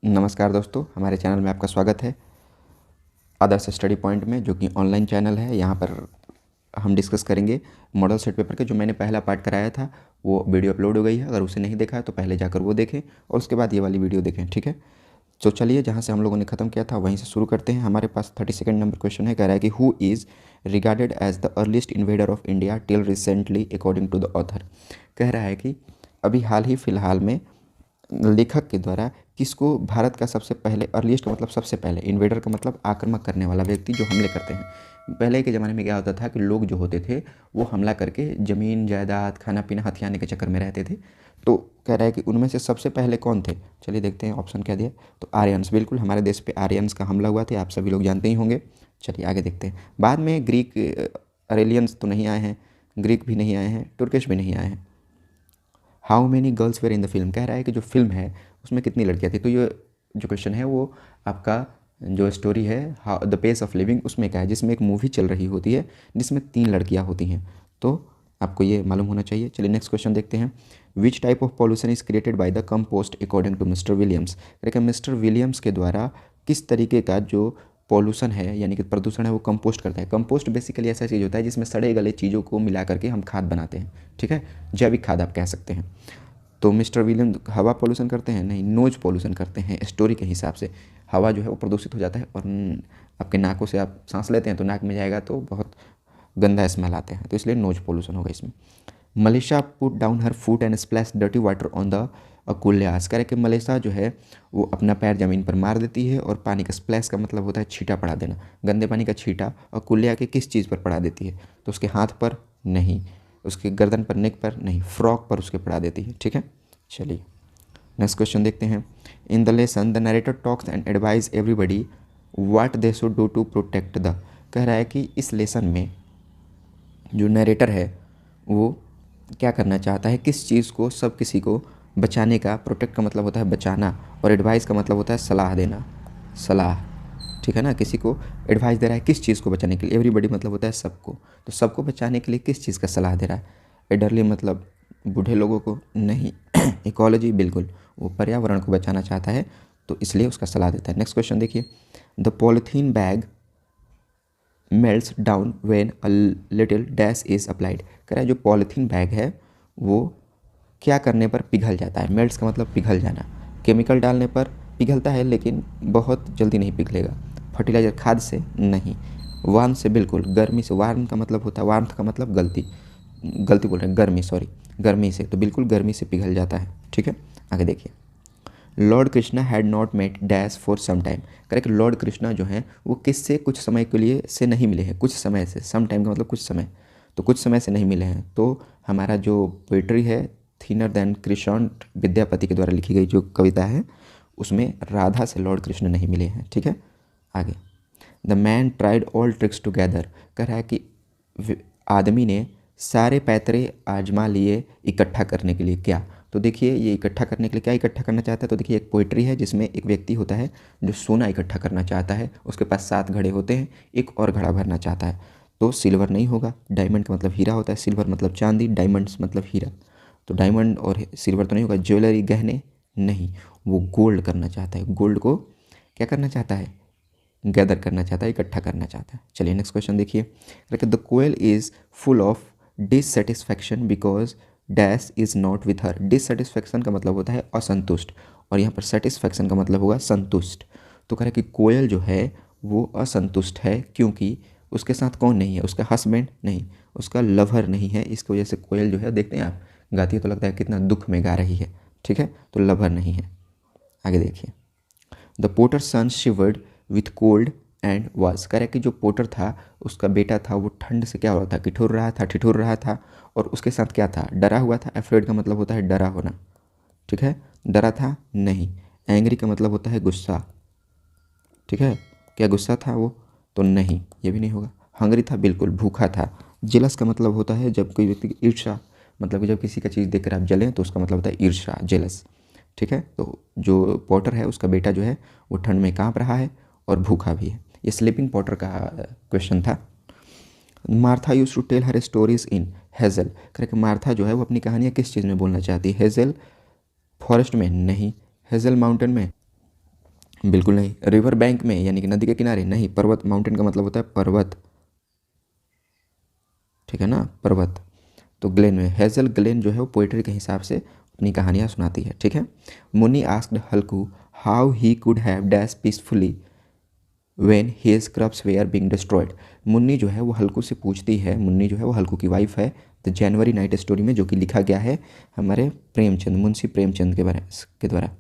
नमस्कार दोस्तों, हमारे चैनल में आपका स्वागत है। आदर्श स्टडी पॉइंट में, जो कि ऑनलाइन चैनल है, यहाँ पर हम डिस्कस करेंगे मॉडल सेट पेपर के। जो मैंने पहला पार्ट कराया था वो वीडियो अपलोड हो गई है। अगर उसे नहीं देखा है तो पहले जाकर वो देखें और उसके बाद ये वाली वीडियो देखें, ठीक है। तो चलिए, जहाँ से हम लोगों ने ख़त्म किया था वहीं से शुरू करते हैं। हमारे पास 32 नंबर क्वेश्चन है। कह रहा है कि who is regarded as the earliest invader of India till recently according to the author. कह रहा है कि अभी हाल ही फ़िलहाल में लेखक के द्वारा किसको भारत का सबसे पहले, अर्लीस्ट का मतलब सबसे पहले, इन्वेडर का मतलब आक्रमण करने वाला व्यक्ति जो हमले करते हैं। पहले के ज़माने में क्या होता था कि लोग जो होते थे वो हमला करके ज़मीन जायदाद खाना पीना हथियाने के चक्कर में रहते थे। तो कह रहा है कि उनमें से सबसे पहले कौन थे। चलिए देखते हैं ऑप्शन क्या दिया। तो आर्यंस, बिल्कुल हमारे देश पे आर्यंस का हमला हुआ था, आप सभी लोग जानते ही होंगे। चलिए आगे देखते हैं। बाद में ग्रीक, अरेलियंस तो नहीं आए हैं, ग्रीक भी नहीं आए हैं, तुर्किश भी नहीं आए हैं। How many girls were in the film. कह रहा है कि जो फिल्म है उसमें कितनी लड़कियां थी। तो ये जो क्वेश्चन है वो आपका जो स्टोरी है how the pace of living उसमें क्या है, जिसमें एक मूवी चल रही होती है जिसमें 3 लड़कियां होती हैं। तो आपको ये मालूम होना चाहिए। चलिए नेक्स्ट क्वेश्चन देखते हैं। Which type of pollution is created by the compost according to mister Williams. लेकिन मिस्टर विलियम्स के द्वारा किस तरीके का जो पॉल्यूशन है यानी कि प्रदूषण है वो कंपोस्ट करता है। कंपोस्ट बेसिकली ऐसा चीज़ होता है जिसमें सड़े गले चीज़ों को मिला करके हम खाद बनाते हैं, ठीक है। जैविक खाद आप कह सकते हैं। तो मिस्टर विलियम हवा पोल्यूशन करते हैं? नहीं, नोज पोल्यूशन करते हैं। स्टोरी के हिसाब से हवा जो है वो प्रदूषित हो जाता है और आपके नाकों से आप सांस लेते हैं तो नाक में जाएगा तो बहुत गंदा स्मेल आते हैं, तो इसलिए नोज पोल्यूशन होगा इसमें। मलेशिया put down her foot and splash dirty water on the अकुल्यास। कह रहे कि मलेशिया जो है वो अपना पैर ज़मीन पर मार देती है और पानी का स्प्लैश का मतलब होता है छींटा पड़ा देना, गंदे पानी का छींटा। और कुल्या के किस चीज़ पर पड़ा देती है? तो उसके हाथ पर नहीं, उसके गर्दन पर, नेक पर नहीं, फ्रॉक पर उसके पड़ा देती है, ठीक है। चलिए नेक्स्ट क्वेश्चन देखते हैं। In the lesson the narrator talks and advise everybody what they should do to protect the. कह रहा है कि इस लेसन में जो नरेटर है वो क्या करना चाहता है, किस चीज़ को सब किसी को बचाने का। प्रोटेक्ट का मतलब होता है बचाना और एडवाइस का मतलब होता है सलाह देना, सलाह, ठीक है ना। किसी को एडवाइस दे रहा है किस चीज़ को बचाने के लिए। एवरीबडी मतलब होता है सबको, तो सबको बचाने के लिए किस चीज़ का सलाह दे रहा है। एडरली मतलब बूढ़े लोगों को नहीं। इकोलॉजी, बिल्कुल वो पर्यावरण को बचाना चाहता है तो इसलिए उसका सलाह देता है। नेक्स्ट क्वेश्चन देखिए। The polythene bag melts down when a little dash is applied. कह रहा है जो पॉलीथीन बैग है वो क्या करने पर पिघल जाता है। मेल्ट्स का मतलब पिघल जाना, केमिकल डालने पर पिघलता है लेकिन बहुत जल्दी नहीं पिघलेगा। फर्टिलाइज़र खाद से नहीं, वार्म से, बिल्कुल गर्मी से। वार्म का मतलब होता है, वार्म का मतलब गलती बोल रहे हैं, गर्मी, सॉरी, गर्मी से। तो बिल्कुल गर्मी से पिघल जाता है, ठीक है। आगे देखिए। Lord Krishna had not met dash for some time. Correct, lord Krishna जो हैं वो किससे कुछ समय के लिए से नहीं मिले हैं, कुछ समय से। सम टाइम का मतलब कुछ समय, तो कुछ समय से नहीं मिले हैं। तो हमारा जो पोइट्री है थिनर दैन क्रिशांत विद्यापति के द्वारा लिखी गई जो कविता है उसमें राधा से लॉर्ड कृष्ण नहीं मिले हैं, ठीक है। आगे। The man tried all tricks together. कह रहा है कि आदमी ने सारे पैतरे आजमा लिए इकट्ठा करने के लिए। क्या? तो देखिए ये इकट्ठा करने के लिए क्या इकट्ठा करना चाहता है। तो देखिए एक पोइट्री है जिसमें एक व्यक्ति होता है जो सोना इकट्ठा करना चाहता है, उसके पास 7 घड़े होते हैं, एक और घड़ा भरना चाहता है। तो सिल्वर नहीं होगा, डायमंड का मतलब हीरा होता है, सिल्वर मतलब चांदी, डायमंड्स मतलब हीरा। तो डायमंड और सिल्वर तो नहीं होगा। ज्वेलरी, गहने नहीं, वो गोल्ड करना चाहता है। गोल्ड को क्या करना चाहता है? गैदर करना चाहता है, इकट्ठा करना चाहता है। चलिए नेक्स्ट क्वेश्चन देखिए। The koel is full of dissatisfaction because dash is not with her. Dissatisfaction का मतलब होता है असंतुष्ट और यहाँ पर सेटिस्फैक्शन का मतलब होगा संतुष्ट। तो कह रहे कि कोयल जो है वो असंतुष्ट है क्योंकि उसके साथ कौन नहीं है, उसका हस्बैंड नहीं, उसका लवर नहीं है। इसकी वजह से कोयल जो है, देखते हैं आप गाती है तो लगता है कितना दुख में गा रही है, ठीक है। तो लवर नहीं है। आगे देखिए। The potter son shivered with cold and was. कह रहे कि जो पोटर था उसका बेटा था वो ठंड से क्या हो रहा था, ठिठुर रहा था और उसके साथ क्या था, डरा हुआ था। एफ्रेड का मतलब होता है डरा होना, ठीक है। डरा था नहीं। एंग्री का मतलब होता है गुस्सा, ठीक है। क्या गुस्सा था वो? तो नहीं, ये भी नहीं होगा। हंगरी था, बिल्कुल भूखा था। जेलस का मतलब होता है जब कोई व्यक्ति की ईर्ष्या, मतलब कि जब किसी का चीज़ देखकर आप जलें तो उसका मतलब होता है ईर्ष्या, जेलस, ठीक है। तो जो पॉटर है उसका बेटा जो है वो ठंड में काँप रहा है और भूखा भी है। ये स्लीपिंग पॉटर का क्वेश्चन था। Martha use to tell her stories in hazel. Correct, Martha जो है वो अपनी कहानियाँ किस चीज़ में बोलना चाहती है? हेज़ल फॉरेस्ट में नहीं, हेज़ल माउंटेन में बिल्कुल नहीं। रिवर बैंक में यानी कि नदी के किनारे नहीं। पर्वत, माउंटेन का मतलब होता है पर्वत, ठीक है ना, पर्वत। तो ग्लेन में, हेजल ग्लेन जो है वो पोइट्री के हिसाब से अपनी कहानियाँ सुनाती है, ठीक है। Munni asked Halku how he could have dash peacefully when his crops were being destroyed. Munni जो है वो हल्कू से पूछती है, मुन्नी जो है वो हल्कू की वाइफ है, द जनवरी नाइट स्टोरी में, जो कि लिखा गया है हमारे प्रेमचंद, मुंशी प्रेमचंद के द्वारा,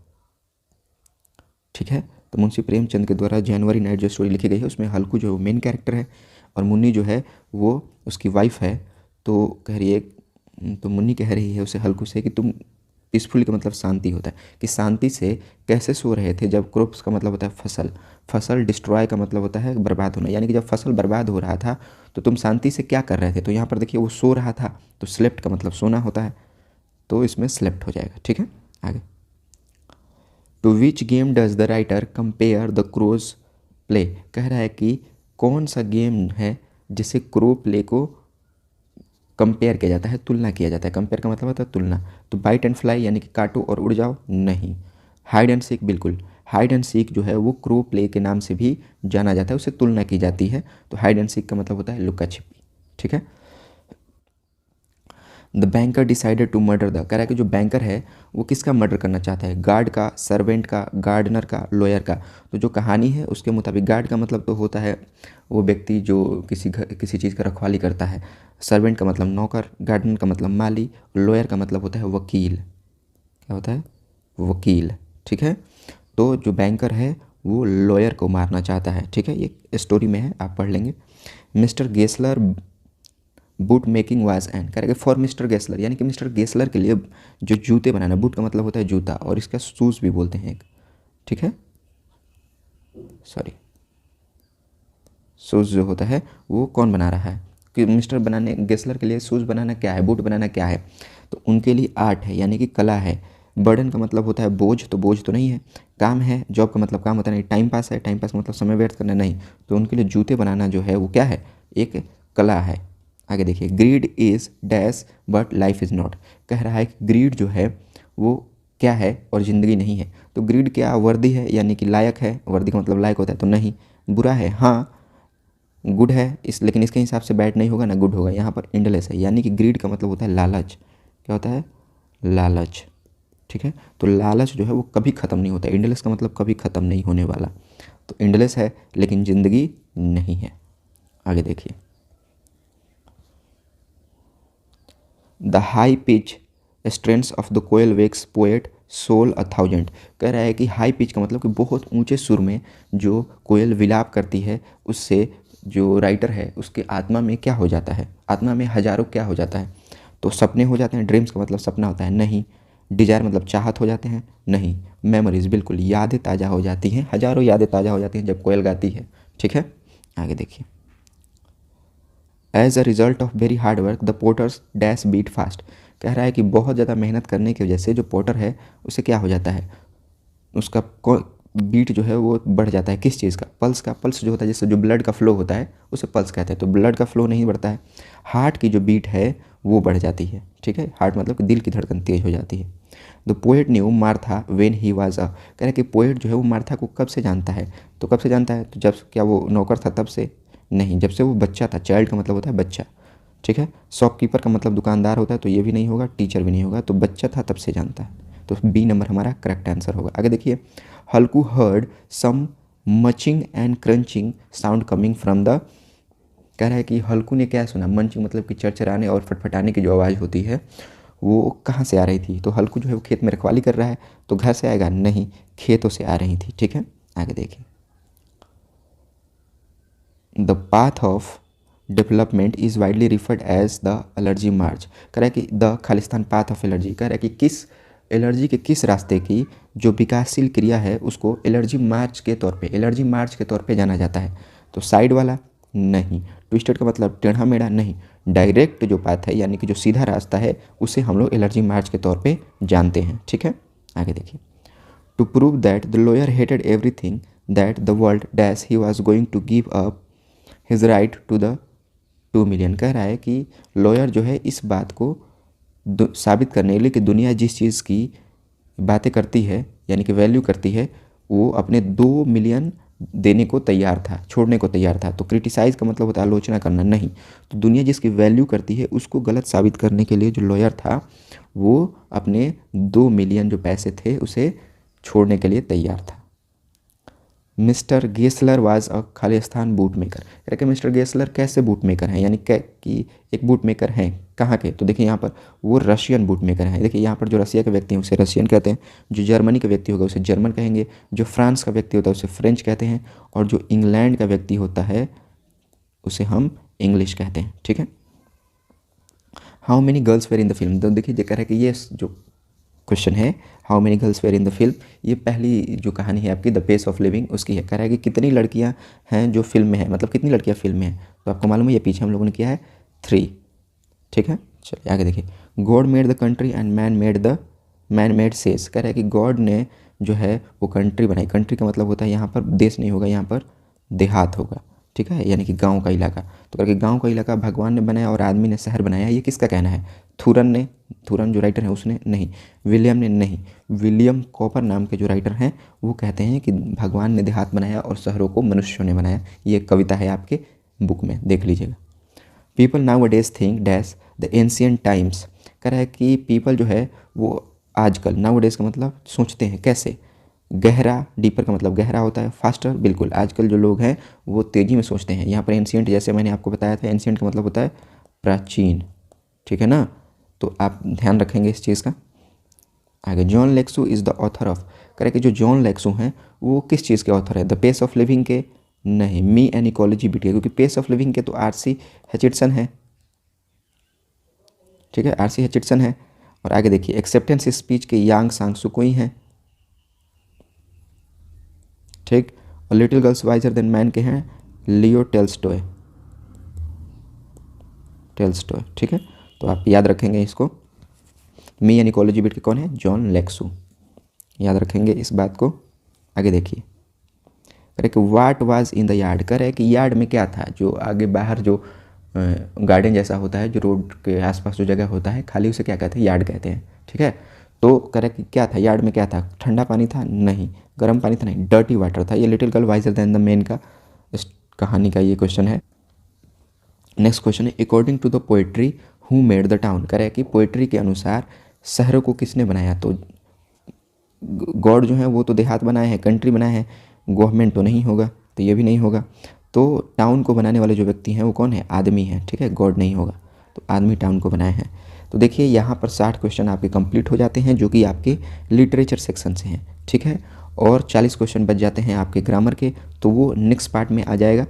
ठीक है। तो मुंशी प्रेमचंद के द्वारा जनवरी नाइट जो स्टोरी लिखी गई है उसमें हल्कू जो मेन कैरेक्टर है और मुन्नी जो है वो उसकी वाइफ है। तो कह रही है, तो मुन्नी कह रही है उसे हल्कू से कि तुम, पीसफुल का मतलब शांति होता है, कि शांति से कैसे सो रहे थे जब क्रॉप्स का मतलब होता है फसल, फसल डिस्ट्रॉय का मतलब होता है बर्बाद होना, यानी कि जब फसल बर्बाद हो रहा था तो तुम शांति से क्या कर रहे थे। तो यहाँ पर देखिए वो सो रहा था, तो स्लेप्ट का मतलब सोना होता है, तो इसमें स्लेप्ट हो जाएगा, ठीक है। आगे, to which game does the writer compare the crows play. कह रहा है कि कौन सा गेम है जिसे क्रो प्ले को कंपेयर किया जाता है, तुलना किया जाता है। कंपेयर का मतलब होता है तुलना। तो बाइट एंड फ्लाई यानी कि काटो और उड़ जाओ, नहीं। हाइड एंड सीक, बिल्कुल। हाइड एंड सीक जो है वो क्रो प्ले के नाम से भी जाना जाता है, उससे तुलना की जाती है। तो हाइड एंड सीक का मतलब होता है लुका छिपी, ठीक है। The banker decided to murder the, कह रहा है कि जो बैंकर है वो किसका मर्डर करना चाहता है, गार्ड का, सर्वेंट का, गार्डनर का, लॉयर का। तो जो कहानी है उसके मुताबिक गार्ड का मतलब तो होता है वो व्यक्ति जो किसी चीज़ का रखवाली करता है, सर्वेंट का मतलब नौकर, गार्डनर का मतलब माली, लॉयर का मतलब होता है वकील। क्या होता है, वकील, ठीक है। तो जो बैंकर है वो लॉयर को मारना चाहता है, ठीक है। ये स्टोरी में है, आप पढ़ लेंगे। Mister Gessler boot making was and, कह रहे फॉर मिस्टर गेसलर, यानी कि मिस्टर गेसलर के लिए जो जूते बनाना, बूट का मतलब होता है जूता और इसका शूज़ भी बोलते हैं एक, ठीक है, सॉरी, शूज़ जो होता है वो कौन बना रहा है, कि मिस्टर बनाने गेसलर के लिए शूज़ बनाना क्या है, बूट बनाना क्या है, तो उनके लिए आर्ट है, यानी कि कला है। बर्डन का मतलब होता है बोझ, तो बोझ तो नहीं है। काम है, जॉब का मतलब काम होता नहीं। टाइम पास है, टाइम पास का मतलब समय व्यर्थ करना नहीं। तो उनके लिए जूते बनाना जो है वो क्या है, एक कला है। आगे देखिए, greed is dash but life is not, कह रहा है कि ग्रीड जो है वो क्या है और ज़िंदगी नहीं है। तो ग्रीड क्या, वर्दी है, यानी कि लायक है, वर्दी का मतलब लायक होता है, तो नहीं। बुरा है, हाँ, गुड है इस, लेकिन इसके हिसाब से बैड नहीं होगा ना, गुड होगा। यहाँ पर इंडलेस है, यानी कि ग्रीड का मतलब होता है लालच। क्या होता है, लालच, ठीक है। तो लालच जो है वो कभी ख़त्म नहीं होता, इंडलेस का मतलब कभी ख़त्म नहीं होने वाला। तो इंडलेस है लेकिन ज़िंदगी नहीं है। आगे देखिए, the high pitch strengths of the koel wakes poet soul 1000, कह रहा है कि हाई पिच का मतलब कि बहुत ऊंचे सुर में जो कोयल विलाप करती है, उससे जो राइटर है उसके आत्मा में क्या हो जाता है, आत्मा में हजारों क्या हो जाता है। तो सपने हो जाते हैं, ड्रीम्स का मतलब सपना होता है, नहीं। डिजायर मतलब चाहत हो जाते हैं, नहीं। मेमोरीज, बिल्कुल, यादें ताज़ा हो जाती हैं, हजारों यादें ताज़ा हो जाती हैं जब कोयल गाती है, ठीक है। आगे देखिए, as a result of very hard work the potters dash beat fast, कह रहा है कि बहुत ज़्यादा मेहनत करने की वजह से जो पोटर है उसे क्या हो जाता है, उसका बीट जो है वो बढ़ जाता है। किस चीज़ का, पल्स का। पल्स जो होता है जैसे जो ब्लड का फ्लो होता है उसे पल्स कहते हैं, तो ब्लड का फ्लो नहीं बढ़ता है, हार्ट की जो बीट है वो बढ़ जाती है, ठीक है। हार्ट मतलब कि दिल की धड़कन तेज हो जाती है। The poet new Martha when he was a, कह रहे कि पोएट जो है वो मार्था को कब से जानता है, तो कब से जानता है, तो जब, क्या वो नौकर था तब से, नहीं, जब से वो बच्चा था। चाइल्ड का मतलब होता है बच्चा, ठीक है। शॉपकीपर का मतलब दुकानदार होता है, तो ये भी नहीं होगा, टीचर भी नहीं होगा, तो बच्चा था तब से जानता है। तो बी नंबर हमारा करेक्ट आंसर होगा। आगे देखिए, Halku heard some munching and crunching sound coming from the, कह रहा है कि हल्कू ने क्या सुना, मंचिंग मतलब कि चरचराने और फटफटाने की जो आवाज़ होती है वो कहाँ से आ रही थी। तो हल्कू जो है वो खेत में रखवाली कर रहा है, तो घर से आएगा, नहीं, खेतों से आ रही थी, ठीक है। आगे देखिए, the path of development is widely referred as the allergy march, कह रहा है कि the Khalistan path of allergy, कह रहा है कि किस एलर्जी के किस रास्ते की जो विकासशील क्रिया है उसको एलर्जी मार्च के तौर पे, एलर्जी मार्च के तौर पे जाना जाता है। तो साइड वाला, नहीं। ट्विस्टेड का मतलब टेढ़ा मेढ़ा, नहीं। डायरेक्ट जो पाथ है यानी कि जो सीधा रास्ता है उसे हम लोग एलर्जी मार्च के तौर पे जानते हैं, ठीक है। आगे देखिए, to prove that the lawyer hated everything that the world dash he was going to give up his right to the 2 million, कह रहा है कि लॉयर जो है इस बात को साबित करने के लिए कि दुनिया जिस चीज़ की बातें करती है यानी कि वैल्यू करती है वो अपने 2 मिलियन देने को तैयार था, छोड़ने को तैयार था। तो क्रिटिसाइज़ का मतलब होता है आलोचना करना, नहीं। तो दुनिया जिसकी वैल्यू करती है उसको गलत साबित करने के लिए जो लॉयर था वो अपने 2 मिलियन जो पैसे थे उसे छोड़ने के लिए तैयार था। Mister Gessler was a Khalistan boot maker. कह रहे कि मिस्टर गेसलर कैसे बूट मेकर हैं, यानी कि एक बूट मेकर हैं कहाँ के, तो देखिए यहाँ पर वो रशियन बूट मेकर हैं। देखिए यहाँ पर जो रसिया के व्यक्ति हैं उसे रशियन कहते हैं, जो जर्मनी का व्यक्ति होगा उसे जर्मन कहेंगे, जो फ्रांस का व्यक्ति होता है उसे फ्रेंच कहते हैं, और जो इंग्लैंड का व्यक्ति होता है उसे हम इंग्लिश कहते हैं। ठीक है। How many girls were in the film. तो देखिए कह रहा है कि ये जो क्वेश्चन है how many girls were in the film, ये पहली जो कहानी है आपकी द पेस ऑफ लिविंग उसकी है। कह रहा है कि कितनी लड़कियां हैं जो फिल्म में है, मतलब कितनी लड़कियां फिल्म में हैं। तो आपको मालूम है ये पीछे हम लोगों ने किया है 3। ठीक है, चलिए आगे देखिए। God made the country and man made cess. कह रहा है कि गॉड ने जो है वो कंट्री बनाई। कंट्री का मतलब होता है यहाँ पर देश नहीं होगा, यहाँ पर देहात होगा। ठीक है, यानी कि गांव का इलाका। तो करके गांव का इलाका भगवान ने बनाया और आदमी ने शहर बनाया। ये किसका कहना है? थूरन ने, थूरन जो राइटर है उसने नहीं, विलियम ने नहीं, विलियम कॉपर नाम के जो राइटर हैं वो कहते हैं कि भगवान ने देहात बनाया और शहरों को मनुष्यों ने बनाया। ये कविता है आपके बुक में, देख लीजिएगा। People now days think dash the ancient times. कह रहा है कि पीपल जो है वो आजकल, नाउ डेज का मतलब सोचते हैं कैसे, गहरा, डीपर का मतलब गहरा होता है, फास्टर, बिल्कुल आजकल जो लोग हैं वो तेज़ी में सोचते हैं। यहाँ पर एंशियंट जैसे मैंने आपको बताया था, एंशियंट का मतलब होता है प्राचीन। ठीक है ना, तो आप ध्यान रखेंगे इस चीज़ का। आगे, जॉन लेक्सू इज़ द ऑथर ऑफ। कह रहे कि जो जॉन लेक्सू हैं वो किस चीज़ के ऑथर है? द पेस ऑफ लिविंग के नहीं, मी एन इकोलॉजी बीट के, क्योंकि पेस ऑफ लिविंग के तो आर.सी. हैचिसन है। ठीक है, आर.सी. हैचिसन है। और आगे देखिए, एक्सेप्टेंस स्पीच के यांग सांग सुकोई हैं। ठीक, और little girls visor then man के हैं लियो टेल्स्टॉय। ठीक है, तो आप याद रखेंगे इसको। मी एन इकोलॉजी बीट के कौन है? जॉन लेक्सू। याद रखेंगे इस बात को। आगे देखिए, कह कि what was in the yard. कह रहे कि यार्ड में क्या था? जो आगे बाहर जो गार्डन जैसा होता है, जो रोड के आसपास जो जगह होता है खाली, उसे क्या कहते हैं? यार्ड कहते हैं। ठीक है, तो कह रहे कि क्या था यार्ड में? क्या था? ठंडा पानी था? नहीं। गर्म पानी था? नहीं। डर्टी वाटर था। ये little girl wiser than the man का इस कहानी का ये क्वेश्चन है। नेक्स्ट क्वेश्चन है, according to the poetry who made the town. कह रहे कि पोएट्री के अनुसार शहरों को किसने बनाया? तो गॉड जो है वो तो देहात बनाए हैं, कंट्री बनाए हैं, गवर्नमेंट तो नहीं होगा, तो ये भी नहीं होगा। तो टाउन को बनाने वाले जो व्यक्ति हैं वो कौन है? आदमी है। ठीक है, गॉड नहीं होगा, तो आदमी टाउन को बनाए हैं। तो देखिए यहाँ पर 60 क्वेश्चन आपके कंप्लीट हो जाते हैं जो कि आपके लिटरेचर सेक्शन से हैं। ठीक है, और 40 क्वेश्चन बच जाते हैं आपके ग्रामर के, तो वो नेक्स्ट पार्ट में आ जाएगा।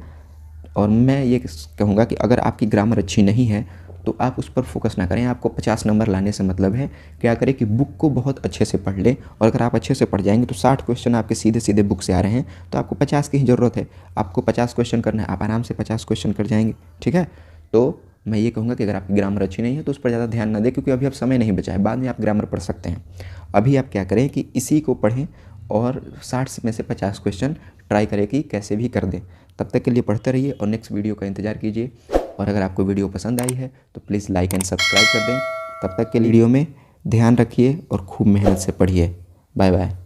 और मैं ये कहूँगा कि अगर आपकी ग्रामर अच्छी नहीं है तो आप उस पर फोकस ना करें। आपको 50 नंबर लाने से मतलब है क्या करें कि बुक को बहुत अच्छे से पढ़ लें, और अगर आप अच्छे से पढ़ जाएंगे तो 60 क्वेश्चन आपके सीधे सीधे बुक से आ रहे हैं, तो आपको 50 की ही ज़रूरत है। आपको 50 क्वेश्चन करना है, आप आराम से 50 क्वेश्चन कर जाएंगे। ठीक है, तो मैं ये कहूँगा कि अगर आपकी ग्रामर अच्छी नहीं है तो उस पर ज़्यादा ध्यान ना दें, क्योंकि अभी अब समय नहीं बचा है, बाद में आप ग्रामर पढ़ सकते हैं। अभी आप क्या करें कि इसी को पढ़ें और 60 में से 50 क्वेश्चन ट्राई करें कि कैसे भी कर दें। तब तक के लिए पढ़ते रहिए और नेक्स्ट वीडियो का इंतज़ार कीजिए। और अगर आपको वीडियो पसंद आई है तो प्लीज़ लाइक एंड सब्सक्राइब कर दें। तब तक के वीडियो में ध्यान रखिए और खूब मेहनत से पढ़िए। Bye bye.